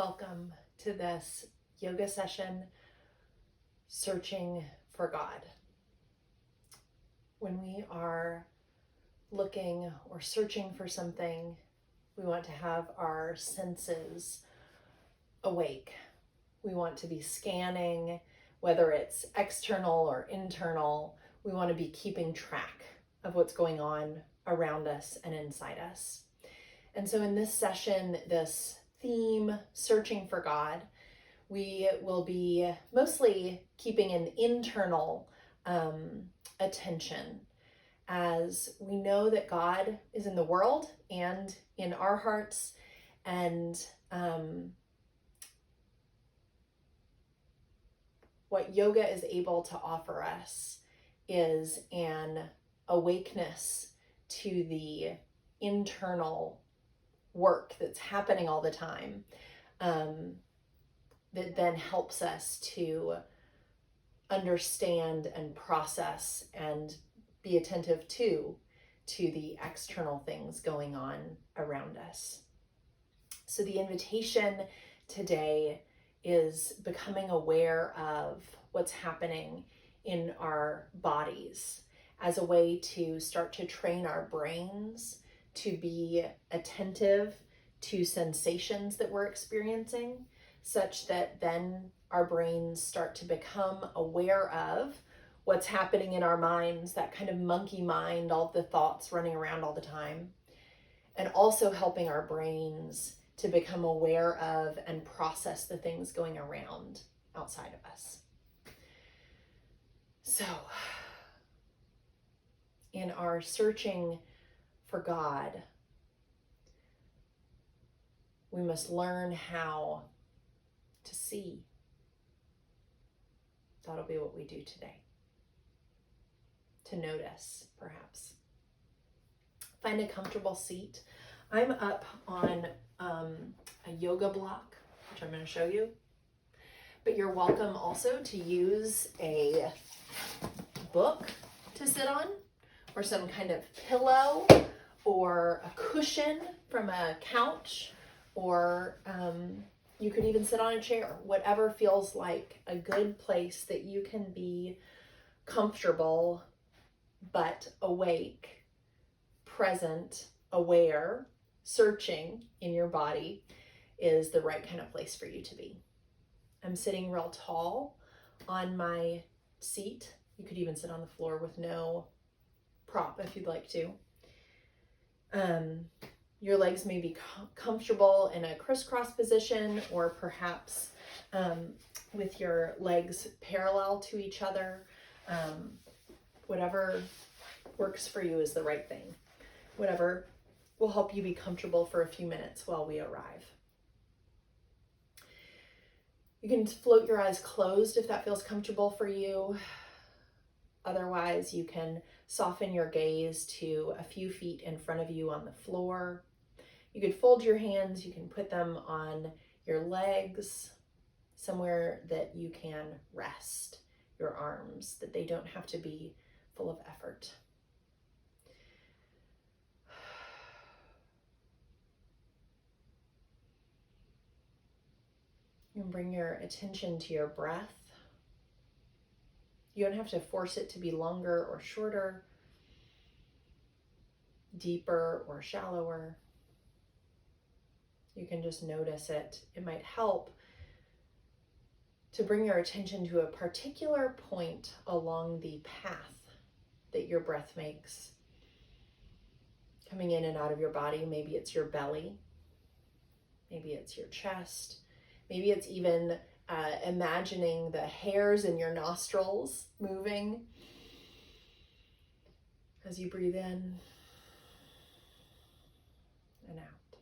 Welcome to this yoga session, Searching for God. When we are looking or searching for something, we want to have our senses awake. We want to be scanning, whether it's external or internal. We want to be keeping track of what's going on around us and inside us. And so in this session, this theme, Searching for God, we will be mostly keeping an internal attention, as we know that God is in the world and in our hearts, and what yoga is able to offer us is an awakeness to the internal work that's happening all the time, that then helps us to understand and process and be attentive to the external things going on around us. So the invitation today is becoming aware of what's happening in our bodies as a way to start to train our brains to be attentive to sensations that we're experiencing, such that then our brains start to become aware of what's happening in our minds, that kind of monkey mind, all the thoughts running around all the time, and also helping our brains to become aware of and process the things going around outside of us. So, in our searching for God, we must learn how to see. That'll be what we do today. To notice, perhaps. Find a comfortable seat. I'm up on a yoga block, which I'm going to show you. But you're welcome also to use a book to sit on, or some kind of pillow, or a cushion from a couch, or you could even sit on a chair, whatever feels like a good place that you can be comfortable, but awake, present, aware, searching in your body is the right kind of place for you to be. I'm sitting real tall on my seat. You could even sit on the floor with no prop if you'd like to. Your legs may be comfortable in a crisscross position, or perhaps with your legs parallel to each other. Whatever works for you is the right thing. Whatever will help you be comfortable for a few minutes while we arrive. You can float your eyes closed if that feels comfortable for you. Otherwise, you can soften your gaze to a few feet in front of you on the floor. You could fold your hands, you can put them on your legs, somewhere that you can rest your arms, that they don't have to be full of effort. You can bring your attention to your breath. You don't have to force it to be longer or shorter, deeper or shallower. You can just notice it. It might help to bring your attention to a particular point along the path that your breath makes, coming in and out of your body. Maybe it's your belly, maybe it's your chest, maybe it's even imagining the hairs in your nostrils moving as you breathe in and out.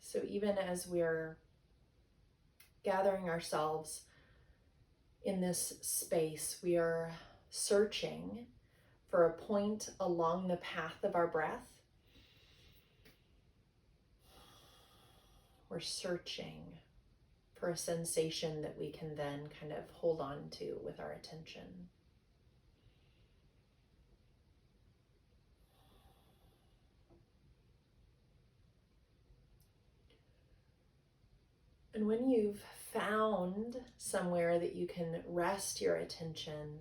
So even as we're gathering ourselves in this space, we are searching for a point along the path of our breath. We're searching for a sensation that we can then kind of hold on to with our attention. And when you've found somewhere that you can rest your attention,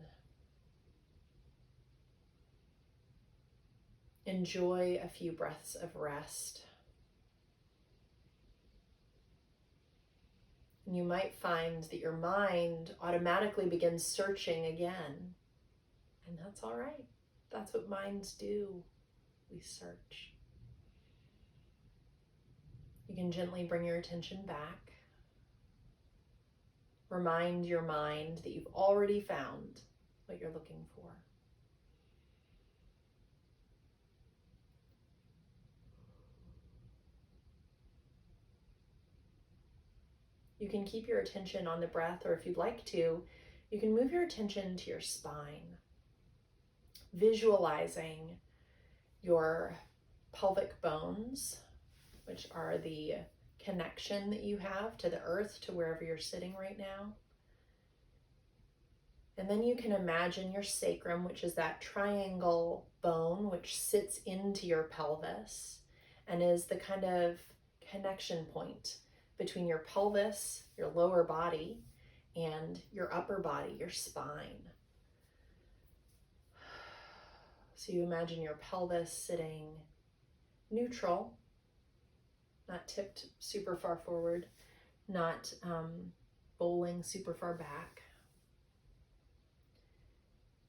enjoy a few breaths of rest. And you might find that your mind automatically begins searching again. And that's all right. That's what minds do. We search. You can gently bring your attention back. Remind your mind that you've already found what you're looking for. You can keep your attention on the breath, or if you'd like to, you can move your attention to your spine, visualizing your pelvic bones, which are the connection that you have to the earth, to wherever you're sitting right now. And then you can imagine your sacrum, which is that triangle bone which sits into your pelvis and is the kind of connection point between your pelvis, your lower body, and your upper body, your spine. So you imagine your pelvis sitting neutral, not tipped super far forward, not bowling super far back.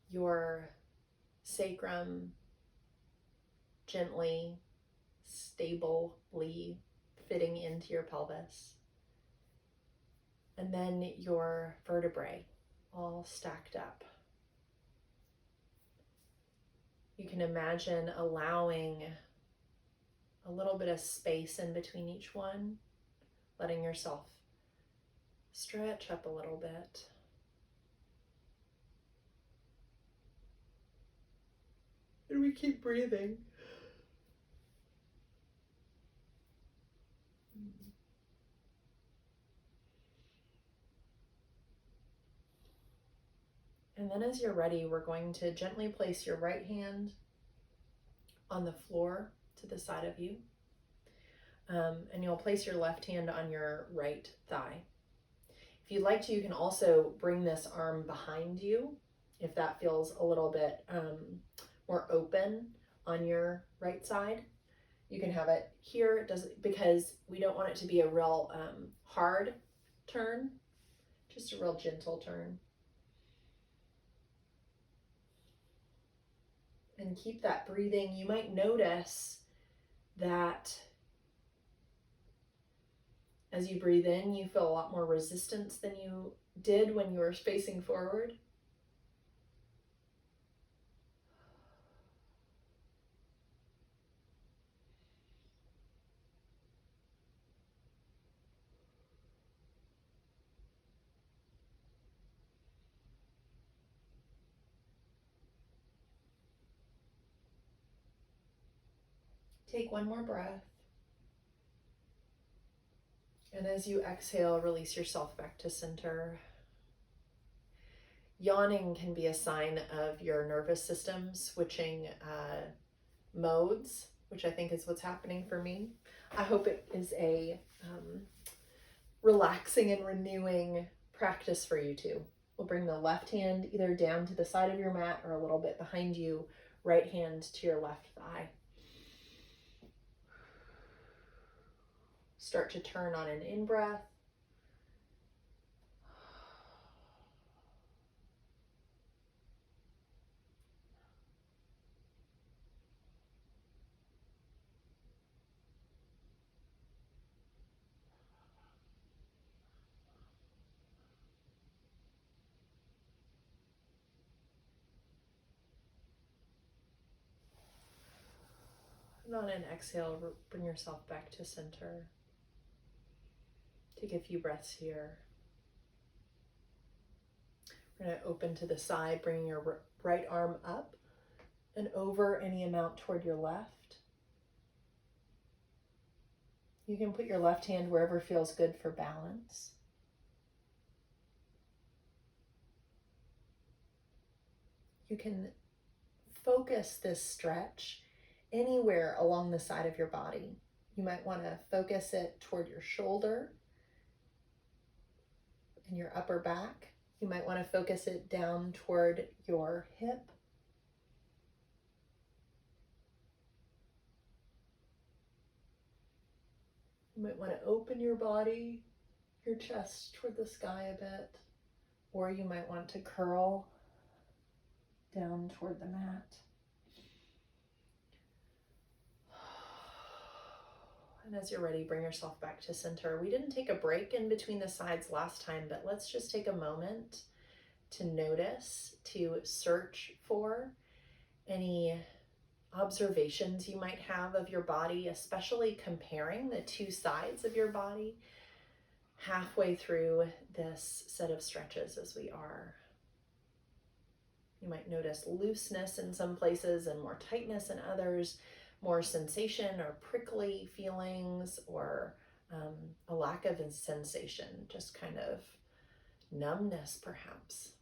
Your sacrum gently, stably fitting into your pelvis. And then your vertebrae all stacked up. You can imagine allowing a little bit of space in between each one, letting yourself stretch up a little bit. And we keep breathing. And then as you're ready, we're going to gently place your right hand on the floor to the side of you. And you'll place your left hand on your right thigh. If you'd like to, you can also bring this arm behind you if that feels a little bit more open on your right side. You can have it here, because we don't want it to be a real hard turn, just a real gentle turn. And keep that breathing. You might notice that as you breathe in, you feel a lot more resistance than you did when you were facing forward. Take one more breath. And as you exhale, release yourself back to center. Yawning can be a sign of your nervous system switching modes, which I think is what's happening for me. I hope it is a relaxing and renewing practice for you too. We'll bring the left hand either down to the side of your mat or a little bit behind you, right hand to your left thigh. Start to turn on an in-breath. And on an exhale, bring yourself back to center. Take a few breaths here. We're going to open to the side, bringing your right arm up and over any amount toward your left. You can put your left hand wherever feels good for balance. You can focus this stretch anywhere along the side of your body. You might want to focus it toward your shoulder, and your upper back. You might want to focus it down toward your hip. You might want to open your body, your chest toward the sky a bit, or you might want to curl down toward the mat. And as you're ready, bring yourself back to center. We didn't take a break in between the sides last time, but let's just take a moment to notice, to search for any observations you might have of your body, especially comparing the two sides of your body halfway through this set of stretches as we are. You might notice looseness in some places and more tightness in others, more sensation or prickly feelings, or a lack of sensation, just kind of numbness perhaps.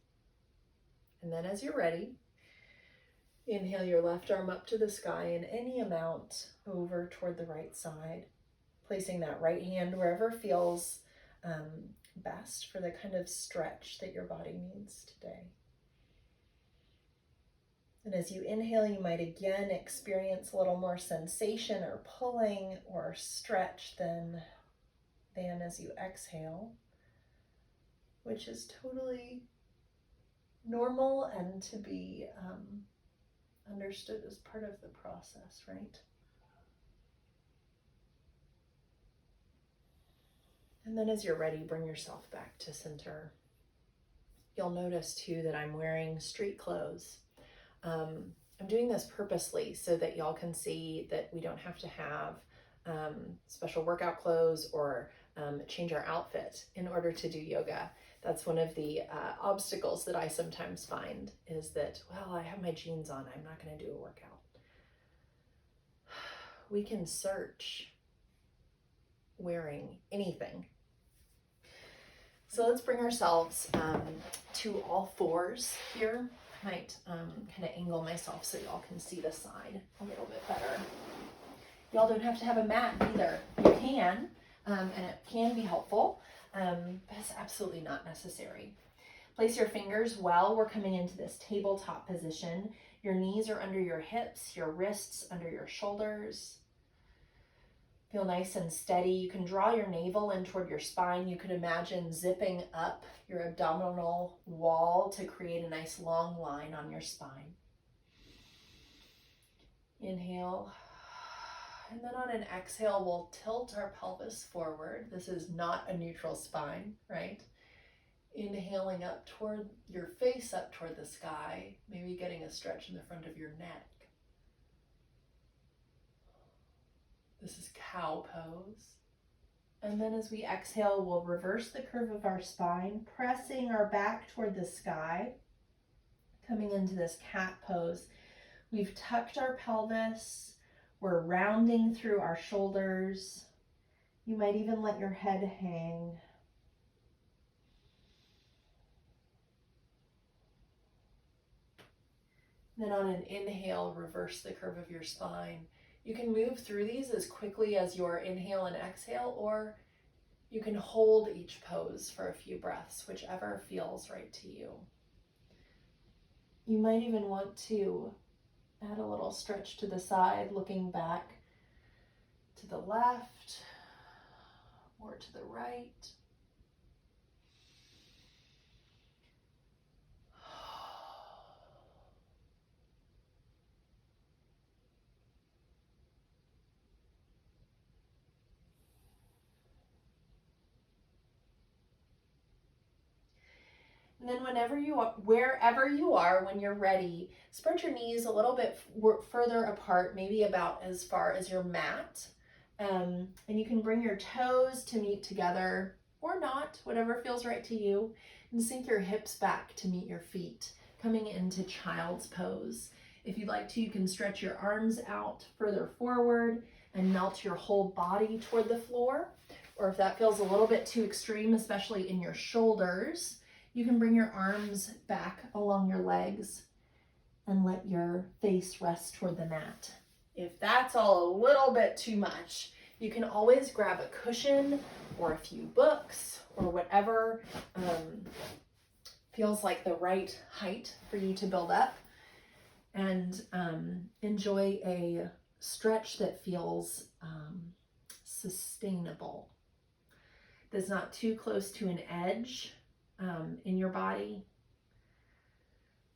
And then as you're ready, inhale your left arm up to the sky in any amount over toward the right side, placing that right hand wherever feels best for the kind of stretch that your body needs today. And as you inhale, you might again experience a little more sensation or pulling or stretch than as you exhale, which is totally normal and to be understood as part of the process, right? And then as you're ready, bring yourself back to center. You'll notice too that I'm wearing street clothes. I'm doing this purposely so that y'all can see that we don't have to have special workout clothes or change our outfit in order to do yoga. That's one of the obstacles that I sometimes find is that, well, I have my jeans on, I'm not going to do a workout. We can search wearing anything. So let's bring ourselves to all fours here. I might kind of angle myself so y'all can see the side a little bit better. Y'all don't have to have a mat either. You can, and it can be helpful, but it's absolutely not necessary. Place your fingers well. We're coming into this tabletop position. Your knees are under your hips, your wrists under your shoulders. Feel nice and steady. You can draw your navel in toward your spine. You could imagine zipping up your abdominal wall to create a nice long line on your spine. Inhale. And then on an exhale, we'll tilt our pelvis forward. This is not a neutral spine, right? Inhaling up toward your face, up toward the sky, maybe getting a stretch in the front of your neck. This is cow pose. And then as we exhale, we'll reverse the curve of our spine, pressing our back toward the sky, coming into this cat pose. We've tucked our pelvis. We're rounding through our shoulders. You might even let your head hang. Then on an inhale, reverse the curve of your spine. You can move through these as quickly as your inhale and exhale, or you can hold each pose for a few breaths, whichever feels right to you. You might even want to add a little stretch to the side, looking back to the left or to the right. And then wherever you are, when you're ready, spread your knees a little bit further apart, maybe about as far as your mat. And you can bring your toes to meet together or not, whatever feels right to you. And sink your hips back to meet your feet, coming into child's pose. If you'd like to, you can stretch your arms out further forward and melt your whole body toward the floor. Or if that feels a little bit too extreme, especially in your shoulders, you can bring your arms back along your legs and let your face rest toward the mat. If that's all a little bit too much, you can always grab a cushion or a few books or whatever feels like the right height for you to build up, and enjoy a stretch that feels sustainable. That's not too close to an edge in your body,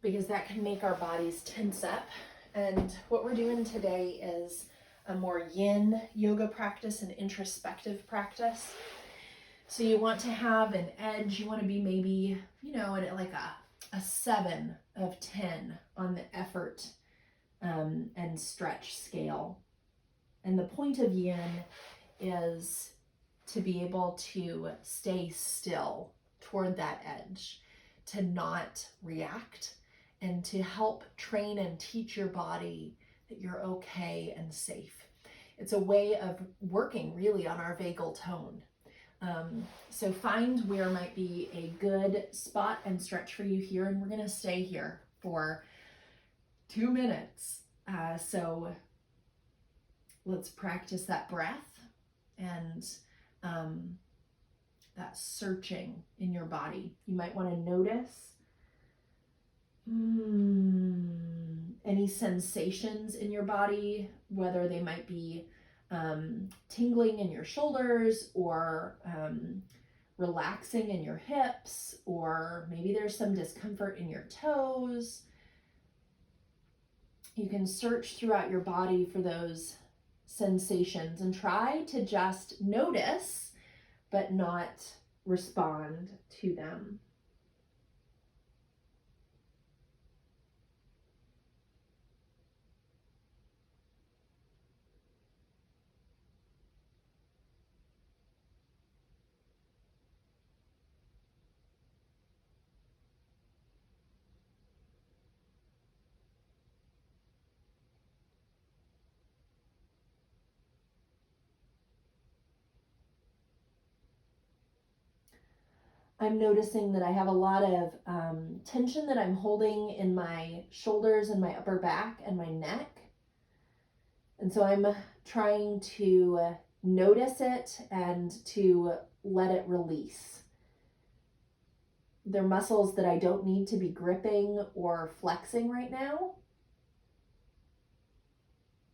because that can make our bodies tense up. And what we're doing today is a more yin yoga practice, an introspective practice. So you want to have an edge. You want to be maybe, at like a 7 of 10 on the effort and stretch scale. And the point of yin is to be able to stay still toward that edge, to not react, and to help train and teach your body that you're okay and safe. It's a way of working really on our vagal tone. So find where might be a good spot and stretch for you here, and we're going to stay here for 2 minutes. So let's practice that breath and that searching in your body. You might want to notice any sensations in your body, whether they might be tingling in your shoulders, or relaxing in your hips, or maybe there's some discomfort in your toes. You can search throughout your body for those sensations and try to just notice, but not respond to them. I'm noticing that I have a lot of tension that I'm holding in my shoulders and my upper back and my neck. And so I'm trying to notice it and to let it release. They're muscles that I don't need to be gripping or flexing right now.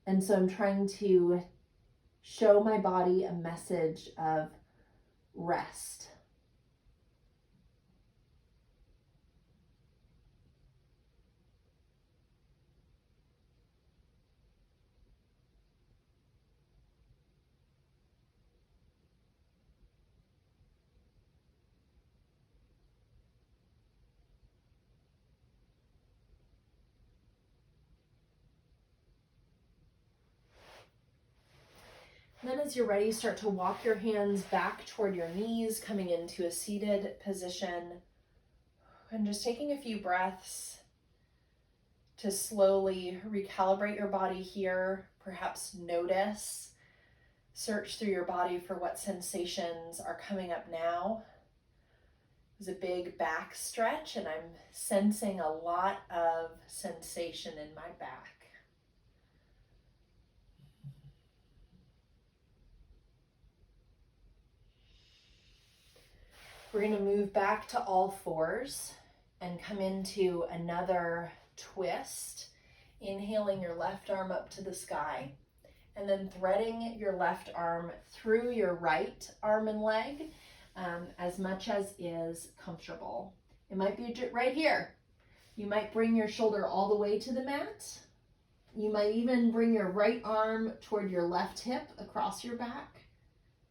And so I'm trying to show my body a message of rest. Then as you're ready, start to walk your hands back toward your knees, coming into a seated position, and just taking a few breaths to slowly recalibrate your body here. Perhaps notice, search through your body for what sensations are coming up now. There's a big back stretch, and I'm sensing a lot of sensation in my back. We're going to move back to all fours and come into another twist. Inhaling your left arm up to the sky, and then threading your left arm through your right arm and leg as much as is comfortable. It might be right here. You might bring your shoulder all the way to the mat. You might even bring your right arm toward your left hip across your back,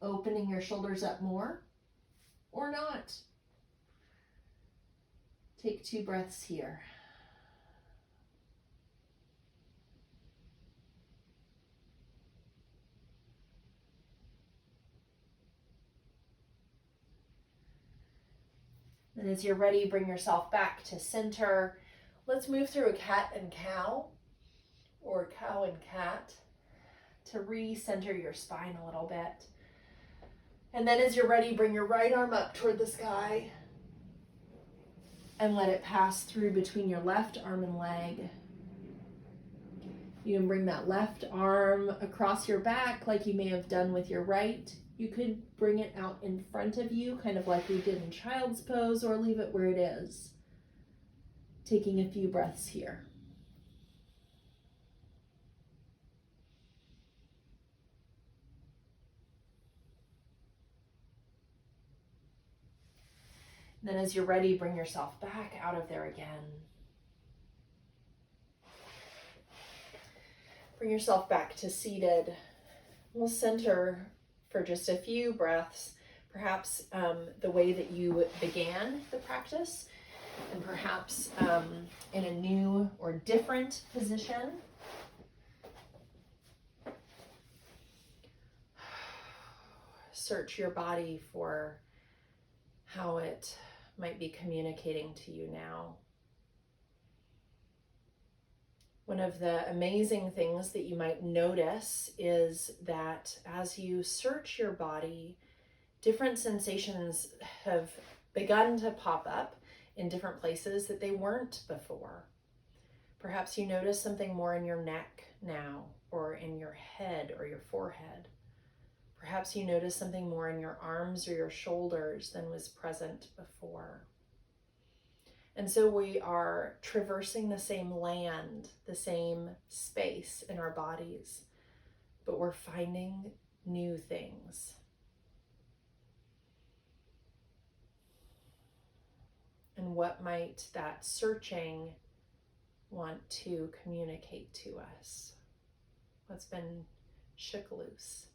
opening your shoulders up more. Or not. Take 2 breaths here. And as you're ready, bring yourself back to center. Let's move through a cat and cow, or cow and cat, to re-center your spine a little bit. And then as you're ready, bring your right arm up toward the sky and let it pass through between your left arm and leg. You can bring that left arm across your back like you may have done with your right, You could bring it out in front of you, kind of like we did in child's pose, or leave it where it is. Taking a few breaths here. Then as you're ready, bring yourself back out of there again. Bring yourself back to seated. We'll center for just a few breaths, perhaps the way that you began the practice, and perhaps in a new or different position. Search your body for how it might be communicating to you now. One of the amazing things that you might notice is that as you search your body, different sensations have begun to pop up in different places that they weren't before. Perhaps you notice something more in your neck now, or in your head or your forehead. Perhaps you notice something more in your arms or your shoulders than was present before. And so we are traversing the same land, the same space in our bodies, but we're finding new things. And what might that searching want to communicate to us? What's been shook loose?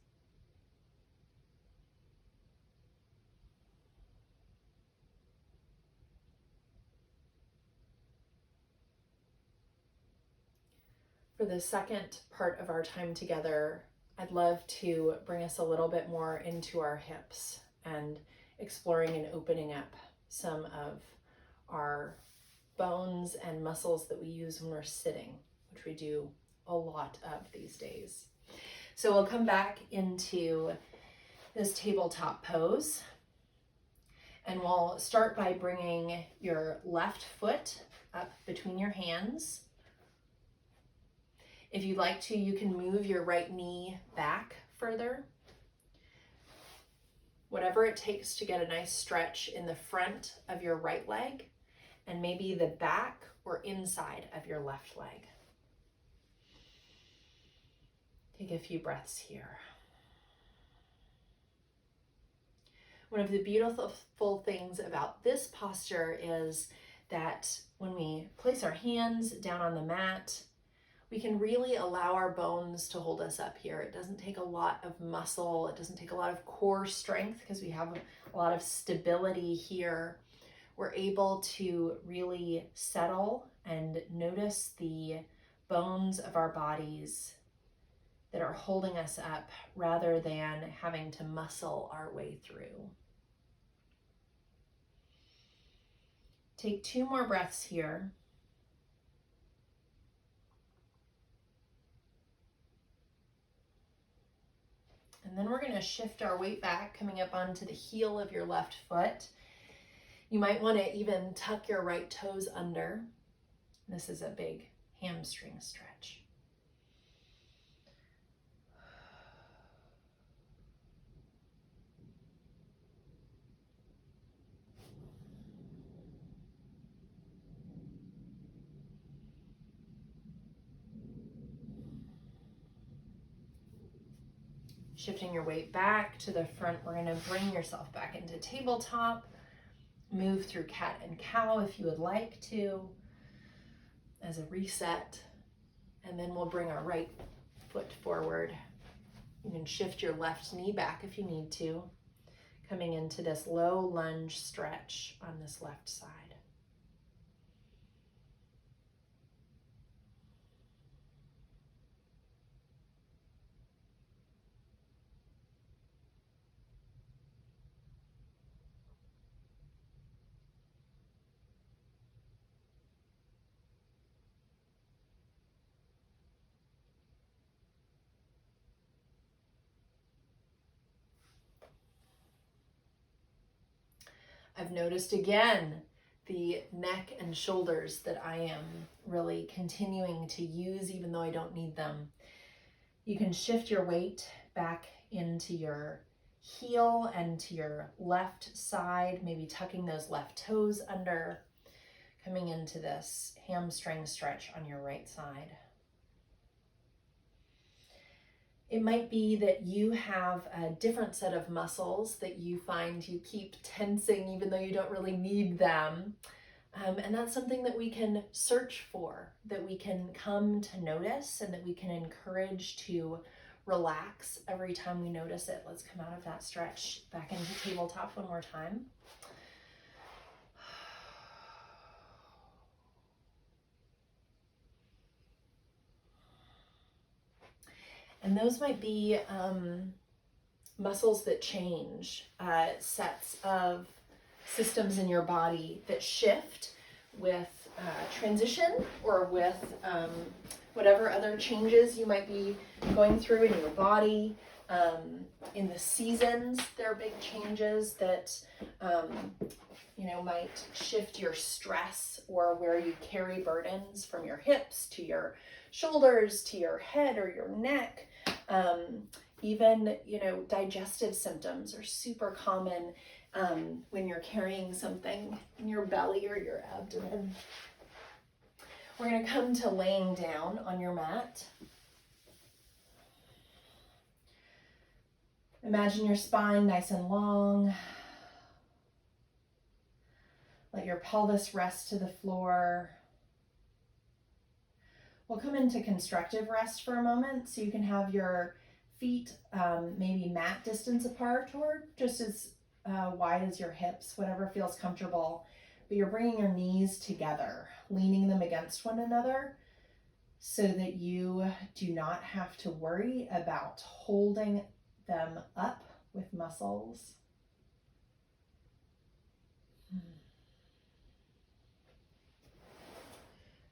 For the second part of our time together, I'd love to bring us a little bit more into our hips and exploring and opening up some of our bones and muscles that we use when we're sitting, which we do a lot of these days. So we'll come back into this tabletop pose, and we'll start by bringing your left foot up between your hands. If you'd like to, you can move your right knee back further. Whatever it takes to get a nice stretch in the front of your right leg and maybe the back or inside of your left leg. Take a few breaths here. One of the beautiful things about this posture is that when we place our hands down on the mat, we can really allow our bones to hold us up here. It doesn't take a lot of muscle. It doesn't take a lot of core strength because we have a lot of stability here. We're able to really settle and notice the bones of our bodies that are holding us up rather than having to muscle our way through. Take 2 more breaths here. And then we're going to shift our weight back, coming up onto the heel of your left foot. You might want to even tuck your right toes under. This is a big hamstring stretch. Shifting your weight back to the front, we're going to bring yourself back into tabletop. Move through cat and cow if you would like to, as a reset. And then we'll bring our right foot forward. You can shift your left knee back if you need to, coming into this low lunge stretch on this left side. I've noticed again the neck and shoulders that I am really continuing to use even though I don't need them. You can shift your weight back into your heel and to your left side, maybe tucking those left toes under, coming into this hamstring stretch on your right side. It might be that you have a different set of muscles that you find you keep tensing even though you don't really need them. And that's something that we can search for, that we can come to notice, and that we can encourage to relax every time we notice it. Let's come out of that stretch back into tabletop one more time. And those might be muscles that change, sets of systems in your body that shift with transition or with whatever other changes you might be going through in your body. In the seasons, there are big changes that might shift your stress or where you carry burdens from your hips to your shoulders to your head or your neck. Even digestive symptoms are super common when you're carrying something in your belly or your abdomen. We're going to come to laying down on your mat. Imagine your spine nice and long. Let your pelvis rest to the floor. We'll come into constructive rest for a moment, so you can have your feet maybe mat distance apart or just as wide as your hips, whatever feels comfortable. But you're bringing your knees together, leaning them against one another so that you do not have to worry about holding them up with muscles.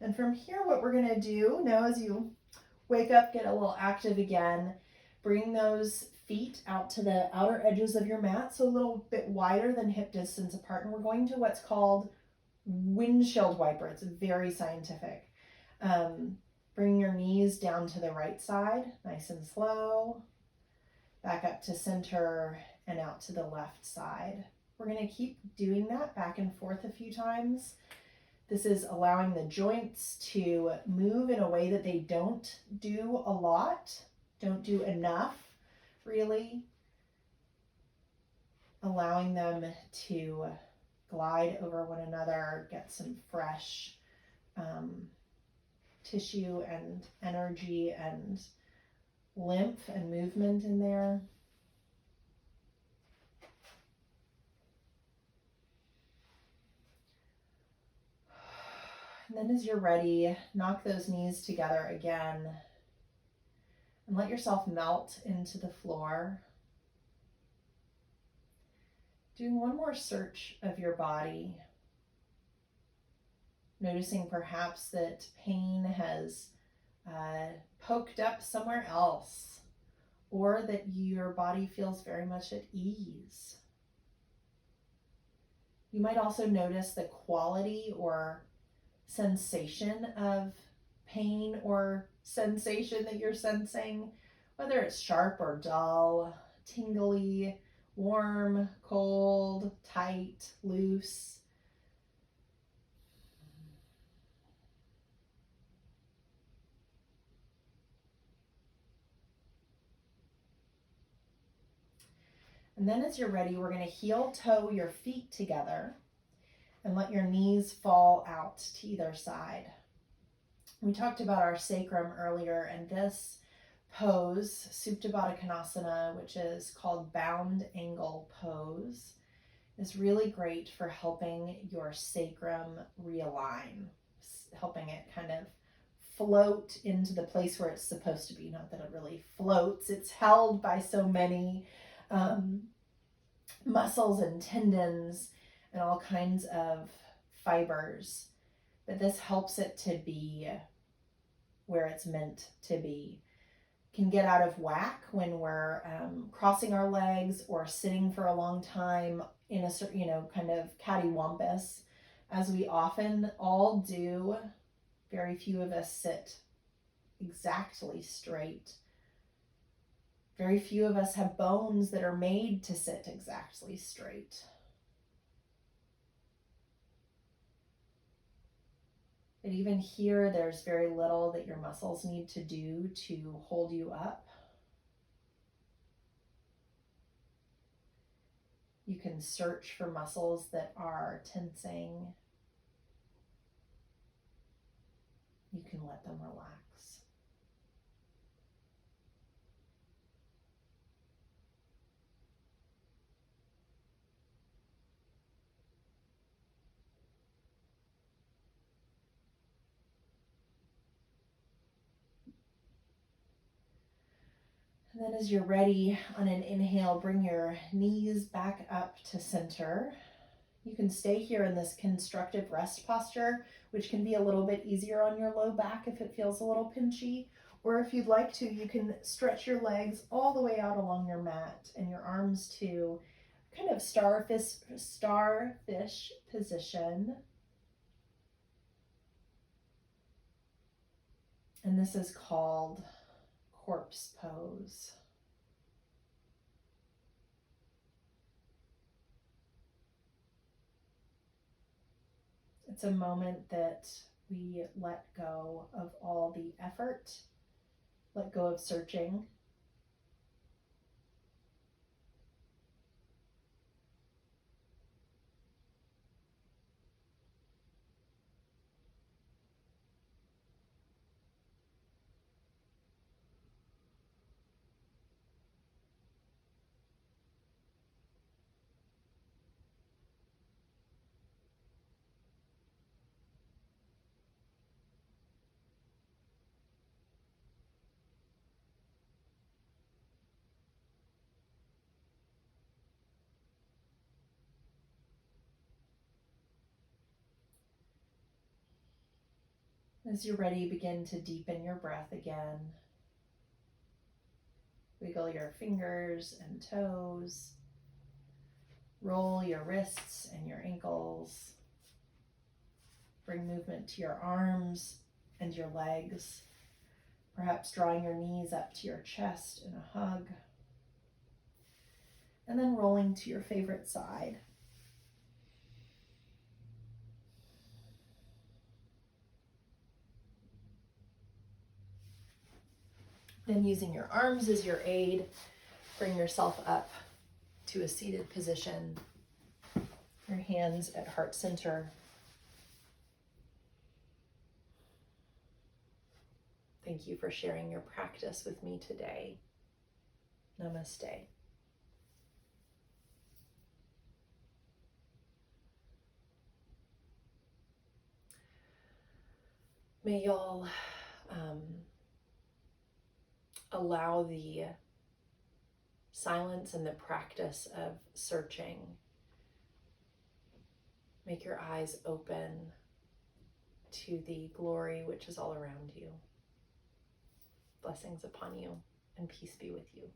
And from here, what we're going to do now, as you wake up, get a little active again, bring those feet out to the outer edges of your mat, so a little bit wider than hip distance apart. And we're going to what's called windshield wiper. It's very scientific. Bring your knees down to the right side, nice and slow. Back up to center and out to the left side. We're going to keep doing that back and forth a few times. This is allowing the joints to move in a way that they don't do a lot, don't do enough, really. Allowing them to glide over one another, get some fresh tissue and energy and lymph and movement in there. And then as you're ready, knock those knees together again and let yourself melt into the floor. Doing one more search of your body, noticing perhaps that pain has poked up somewhere else, or that your body feels very much at ease. You might also notice the quality or sensation of pain or sensation that you're sensing, whether it's sharp or dull, tingly, warm, cold, tight, loose. And then as you're ready, we're going to heel toe your feet together and let your knees fall out to either side. We talked about our sacrum earlier, and this pose, Supta Baddha Konasana, which is called bound angle pose, is really great for helping your sacrum realign, helping it kind of float into the place where it's supposed to be. Not that it really floats, it's held by so many muscles and tendons and all kinds of fibers, but this helps it to be where it's meant to be. Can get out of whack when we're crossing our legs or sitting for a long time in a kind of cattywampus, as we often all do. Very few of us sit exactly straight. Very few of us have bones that are made to sit exactly straight. But even here, there's very little that your muscles need to do to hold you up. You can search for muscles that are tensing. You can let them relax. And then as you're ready, on an inhale, bring your knees back up to center. You can stay here in this constructive rest posture, which can be a little bit easier on your low back if it feels a little pinchy. Or if you'd like to, you can stretch your legs all the way out along your mat and your arms to kind of starfish position. And this is called corpse pose. It's a moment that we let go of all the effort, let go of searching. As you're ready, begin to deepen your breath again. Wiggle your fingers and toes. Roll your wrists and your ankles. Bring movement to your arms and your legs. Perhaps drawing your knees up to your chest in a hug. And then rolling to your favorite side. Then using your arms as your aid, bring yourself up to a seated position. Your hands at heart center. Thank you for sharing your practice with me today. Namaste. May y'all allow the silence and the practice of searching. Make your eyes open to the glory which is all around you. Blessings upon you, and peace be with you.